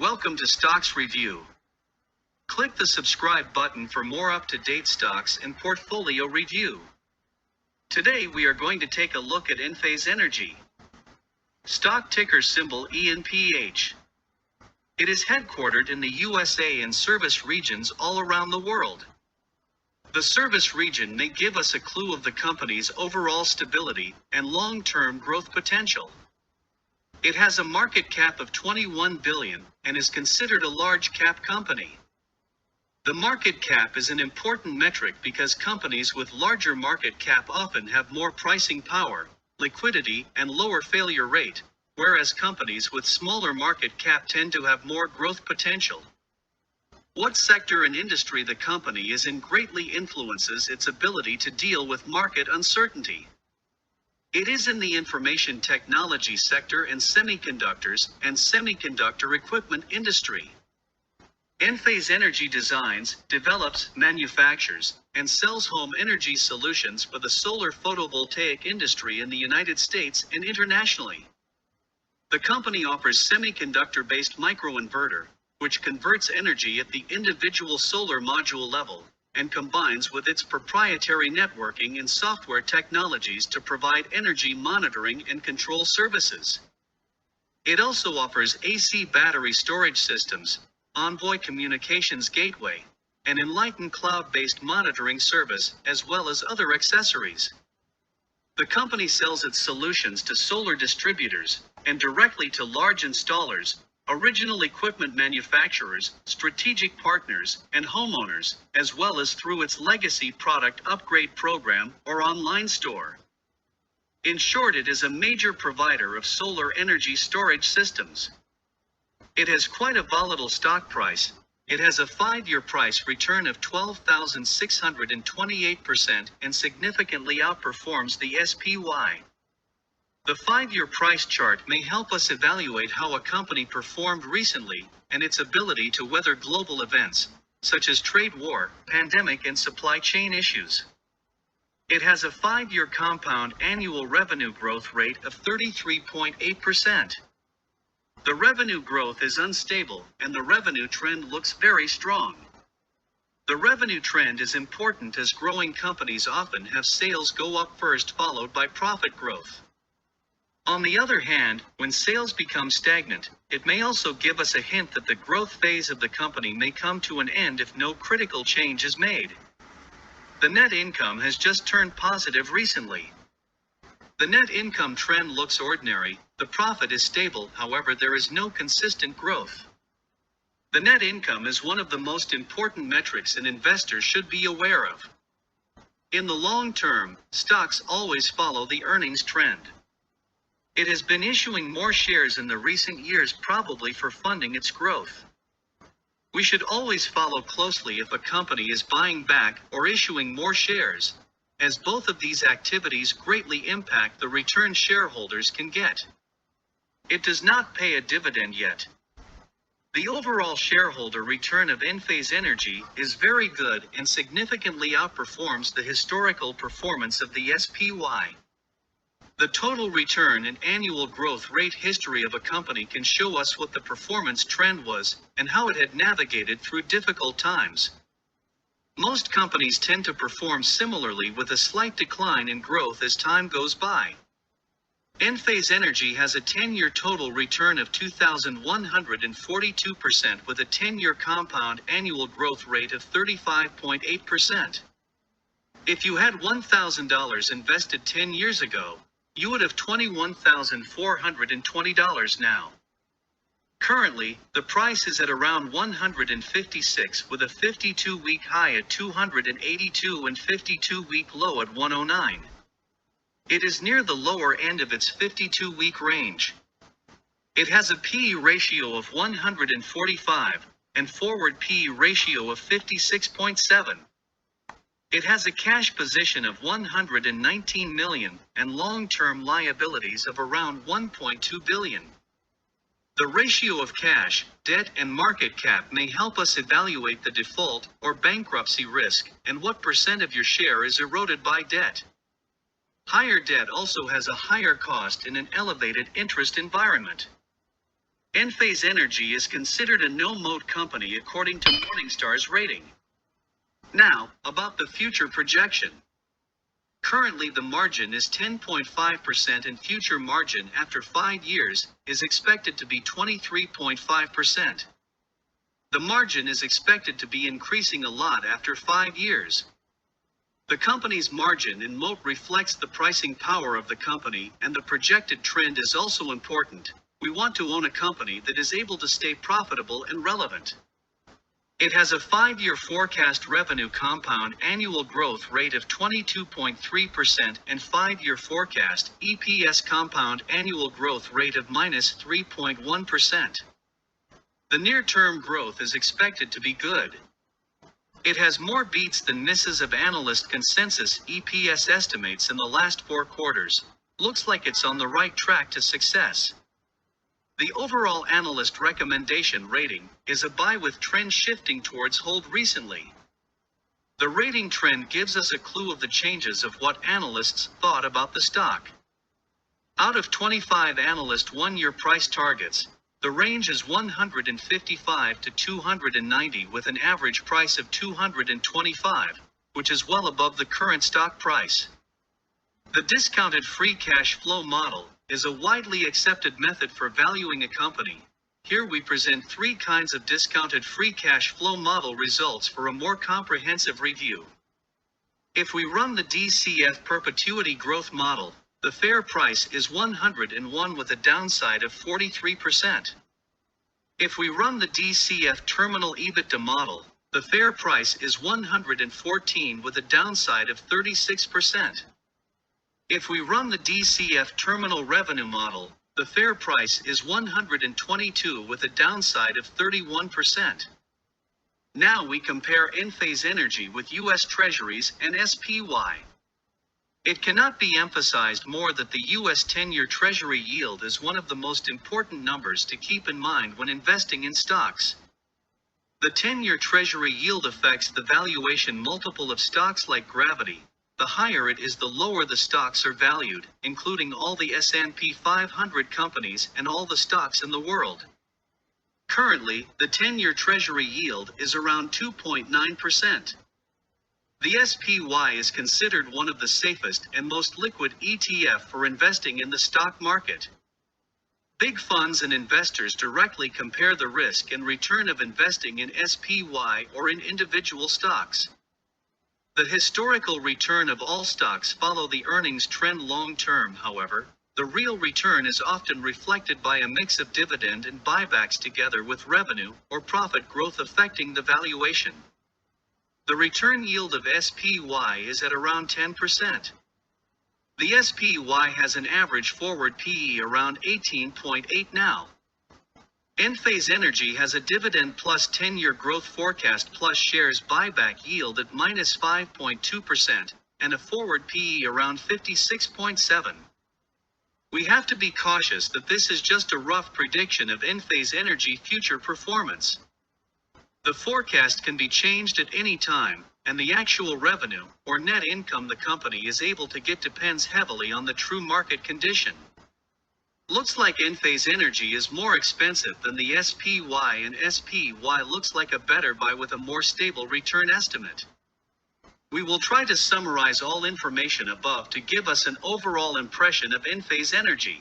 Welcome to Stocks Review. Click the subscribe button for more up-to-date stocks and portfolio review. Today we are going to take a look at Enphase Energy. Stock ticker symbol ENPH. It is headquartered in the USA and service regions all around the world. The service region may give us a clue of the company's overall stability and long-term growth potential. It has a market cap of $21 billion and is considered a large cap company. The market cap is an important metric because companies with larger market cap often have more pricing power, liquidity, and lower failure rate, whereas companies with smaller market cap tend to have more growth potential. What sector and industry the company is in greatly influences its ability to deal with market uncertainty. It is in the information technology sector and semiconductors and semiconductor equipment industry. Enphase Energy designs, develops, manufactures, and sells home energy solutions for the solar photovoltaic industry in the United States and internationally. The company offers semiconductor-based microinverter, which converts energy at the individual solar module level, and combines with its proprietary networking and software technologies to provide energy monitoring and control services. It also offers AC battery storage systems, Envoy communications gateway, and Enlighten cloud-based monitoring service, as well as other accessories. The company sells its solutions to solar distributors and directly to large installers, original equipment manufacturers, strategic partners, and homeowners, as well as through its legacy product upgrade program or online store. In short, it is a major provider of solar energy storage systems. It has quite a volatile stock price. It has a 5-year price return of 12,628% and significantly outperforms the SPY. The 5-year price chart may help us evaluate how a company performed recently and its ability to weather global events, such as trade war, pandemic, and supply chain issues. It has a 5-year compound annual revenue growth rate of 33.8%. The revenue growth is unstable and the revenue trend looks very strong. The revenue trend is important as growing companies often have sales go up first followed by profit growth. On the other hand, when sales become stagnant, it may also give us a hint that the growth phase of the company may come to an end if no critical change is made. The net income has just turned positive recently. The net income trend looks ordinary, the profit is stable, however there is no consistent growth. The net income is one of the most important metrics an investor should be aware of. In the long term, stocks always follow the earnings trend. It has been issuing more shares in the recent years probably for funding its growth. We should always follow closely if a company is buying back or issuing more shares, as both of these activities greatly impact the return shareholders can get. It does not pay a dividend yet. The overall shareholder return of Enphase Energy is very good and significantly outperforms the historical performance of the SPY. The total return and annual growth rate history of a company can show us what the performance trend was and how it had navigated through difficult times. Most companies tend to perform similarly with a slight decline in growth as time goes by. Enphase Energy has a 10-year total return of 2,142% with a 10-year compound annual growth rate of 35.8%. If you had $1,000 invested 10 years ago, you would have $21,420 now. Currently, the price is at around 156 with a 52-week high at 282 and 52-week low at 109. It is near the lower end of its 52-week range. It has a P/E ratio of 145 and forward P/E ratio of 56.7. It has a cash position of $119 million and long-term liabilities of around $1.2 billion. The ratio of cash, debt, and market cap may help us evaluate the default or bankruptcy risk and what percent of your share is eroded by debt. Higher debt also has a higher cost in an elevated interest environment. Enphase Energy is considered a no-moat company according to Morningstar's rating. Now, about the future projection. Currently the margin is 10.5% and future margin after 5 years is expected to be 23.5%. The margin is expected to be increasing a lot after 5 years. The company's margin and moat reflects the pricing power of the company, and the projected trend is also important. We want to own a company that is able to stay profitable and relevant. It has a 5-year forecast revenue compound annual growth rate of 22.3% and 5-year forecast EPS compound annual growth rate of -3.1%. The near-term growth is expected to be good. It has more beats than misses of analyst consensus EPS estimates in the last 4 quarters. Looks like it's on the right track to success. The overall analyst recommendation rating is a buy with trend shifting towards hold recently. The rating trend gives us a clue of the changes of what analysts thought about the stock. Out of 25 analyst 1-year price targets, the range is 155 to 290 with an average price of 225, which is well above the current stock price. The discounted free cash flow model is a widely accepted method for valuing a company. Here we present 3 kinds of discounted free cash flow model results for a more comprehensive review. If we run the DCF perpetuity growth model, the fair price is 101 with a downside of 43%. If we run the DCF terminal EBITDA model, the fair price is 114 with a downside of 36%. If we run the DCF terminal revenue model, the fair price is 122 with a downside of 31%. Now we compare Enphase Energy with US Treasuries and SPY. It cannot be emphasized more that the US 10-year Treasury yield is one of the most important numbers to keep in mind when investing in stocks. The 10-year Treasury yield affects the valuation multiple of stocks like gravity. The higher it is, the lower the stocks are valued, including all the S&P 500 companies and all the stocks in the world. Currently, the 10-year Treasury yield is around 2.9%. The SPY is considered one of the safest and most liquid ETF for investing in the stock market. Big funds and investors directly compare the risk and return of investing in SPY or in individual stocks. The historical return of all stocks follow the earnings trend long term. However, the real return is often reflected by a mix of dividend and buybacks together with revenue or profit growth affecting the valuation. The return yield of SPY is at around 10%. The SPY has an average forward PE around 18.8 now. Enphase Energy has a dividend plus 10-year growth forecast plus shares buyback yield at -5.2% and a forward PE around 56.7. We have to be cautious that this is just a rough prediction of Enphase Energy future performance. The forecast can be changed at any time, and the actual revenue or net income the company is able to get depends heavily on the true market condition. Looks like Enphase Energy is more expensive than the SPY, and SPY looks like a better buy with a more stable return estimate. We will try to summarize all information above to give us an overall impression of Enphase Energy.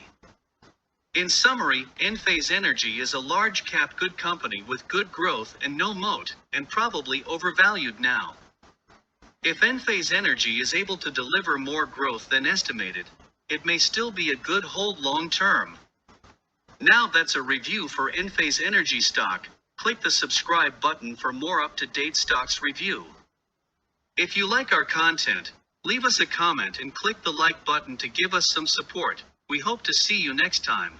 In summary, Enphase Energy is a large cap good company with good growth and no moat, and probably overvalued now. If Enphase Energy is able to deliver more growth than estimated, it may still be a good hold long term. Now that's a review for Enphase Energy stock. Click the subscribe button for more up-to-date stocks review. If you like our content, leave us a comment and click the like button to give us some support. We hope to see you next time.